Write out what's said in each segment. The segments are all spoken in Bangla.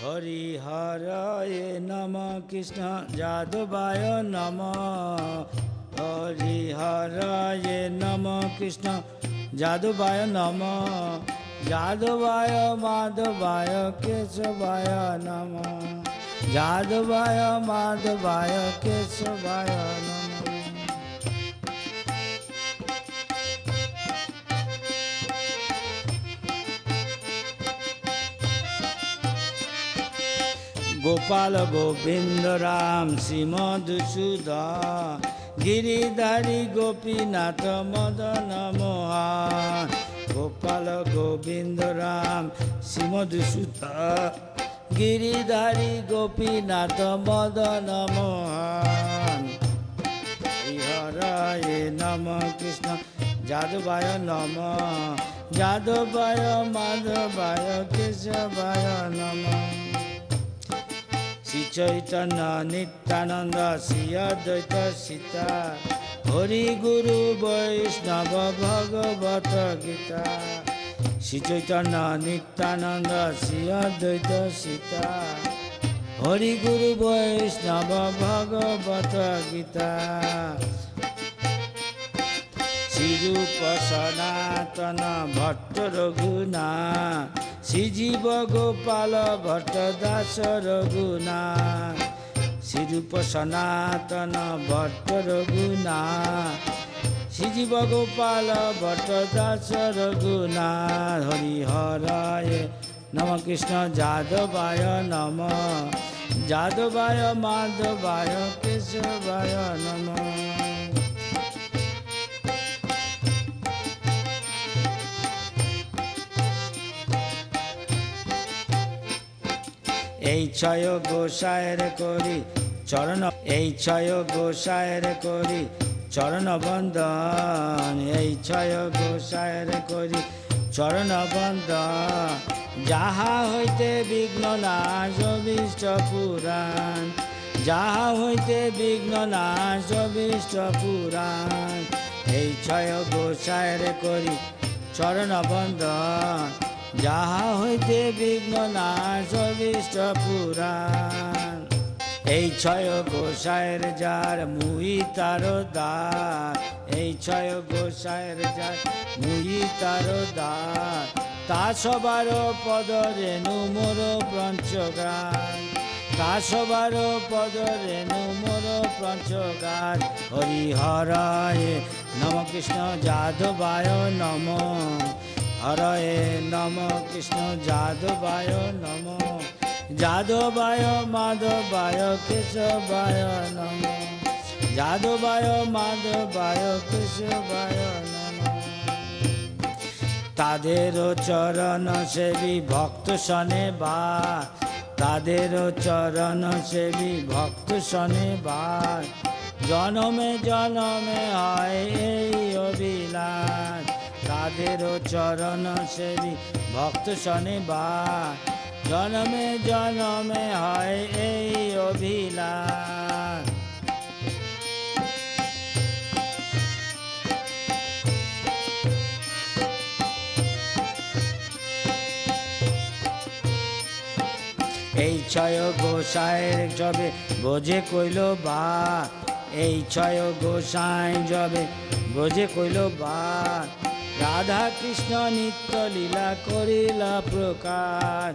হরিহরায় নম কৃষ্ণ যাদবায় নম হরিহরায় নম কৃষ্ণ যাদবায় নম যাদবায় মাধবায় কেশবায় নম যাদবায় মাধবায় কেশবায় নম গোপাল গোবিন্দ রাম শ্রী মধুসূদন গিরিধারী গোপীনাথ মদন মোহন গোপাল গোবিন্দ রাম শ্রী মধুসূদন গিরিধারী গোপীনাথ মদন মোহন হরিহরায় নম কৃষ্ণ যাদবায় নম যাদবায় মাধবায় কেশবায় নম শ্রী চৈতন্য নিত্যানন্দ শ্রী অদ্বৈত সীতা হরি গুরু বৈষ্ণব ভগবত গীতা শ্রী চৈতন্য নিত্যানন্দ শ্রী অদ্বৈত সীতা হরি গুরু বৈষ্ণব ভগবত গীতা শ্রীরূপ সনাতন ভট্ট রঘুনাথ শ্রীজীব গোপাল ভট্ট দাস রঘুনাথ শ্রীরূপ সনাতন ভট্ট রঘুনাথ শ্রীজীব গোপাল ভট্ট দাস রঘুনাথ হরিহরায় নম কৃষ্ণ যাদবায় নম যাদবায় মাধবায় কেশবায় নম এই ছয় গোসায়ের করি চরণ এই ছয় গোসায়ের করি চরণ বন্দন এই ছয় গোসায়ের করি চরণ বন্দন যাহা হইতে বিঘ্ন নাশ অভীষ্ট পুরাণ যাহা হইতে বিঘ্ন নাশ অভীষ্ট পুরাণ এই ছয় গোসায়ের করি চরণ বন্দন যাহা হইতে বিঘ্ন নাশ অভীষ্ট পুরাণ এই ছয় গোসায়ের যার মুই তার দ্বার এই ছয় গোসায়ের যার মুই তার দ্বার তা সবার পদ রেণু মোর পঞ্চগান তা সবার পদ রেণু মোর পঞ্চগান হরিহরায় নম কৃষ্ণ যাদবায় নম হরয়ে নম কৃষ্ণ যাদবায় নম যাদবায় মাধবায় কেশবায় নম যাদবায় মাধবায় কেশবায় নম তাদের চরণ সেবী ভক্ত শনে বার তাদের চরণ সেবী ভক্ত শনে বার জনমে জনমে হয় এই অভিলাষ তাদের চরণ সেবী ভক্ত শনিবার জনমে জনমে হয় এই অভিলাষ এই ছয় গোসাইয়ের জবে বোঝে কইল বা এই ছয় গোসাই জবে বোঝে কইল বা রাধা কৃষ্ণ নিত্য লীলা করিলা প্রকার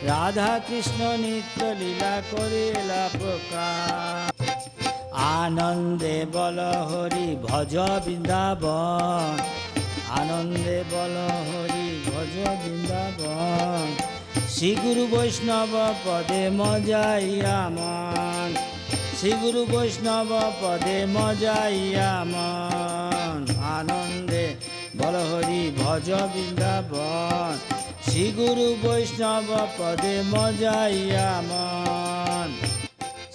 রাধা কৃষ্ণ নিত্য লীলা করিলা প্রকার আনন্দে বল হরি ভজ বৃন্দাবন আনন্দে বল হরি ভজ বৃন্দাবন শ্রী গুরু বৈষ্ণব পদে মজাইয়া মন শ্রী গুরু বৈষ্ণব পদে মজাইয়া মন আনন্দে বল হরি ভজ বৃন্দাবন শ্রী গুরু বৈষ্ণব পদে মজাইয়া মন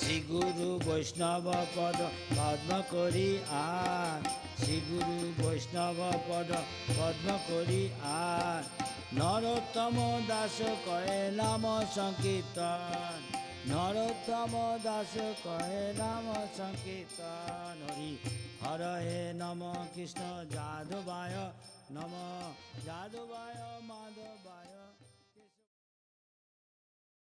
শ্রী গুরু বৈষ্ণব পদ পদ্ম করি আর শ্রী গুরু বৈষ্ণব পদ পদ্ম করি আর নরোত্তম দাস কয়ে নাম সংকীর্তন নরোত্তম দাস কহে নাম সংকীর্তন হরি হরে নম কৃষ্ণ যাদবায় নম যাদবায় মাধবায়।